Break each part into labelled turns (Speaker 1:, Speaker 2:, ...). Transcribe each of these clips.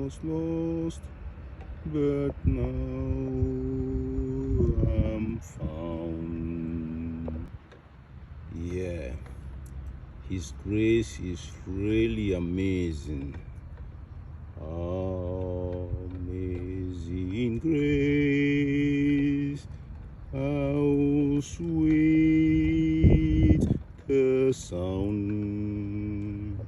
Speaker 1: was lost, but now I'm found. Yeah, His grace is really amazing. Amazing grace, how sweet the sound.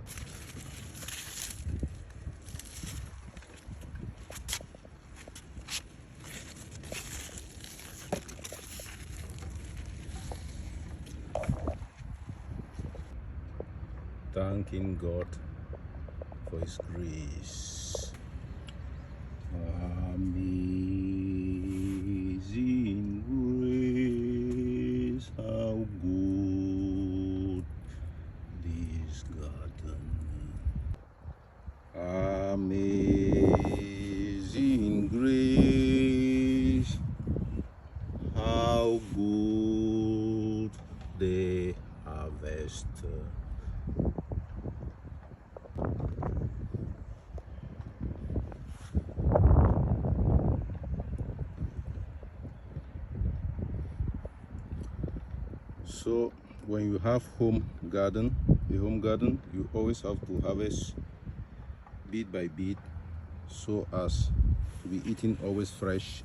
Speaker 1: Thanking God for His grace. Amazing grace, how good this garden. Amazing grace, how good the harvest. So when you have a home garden, you always have to harvest bit by bit so as to be eaten always fresh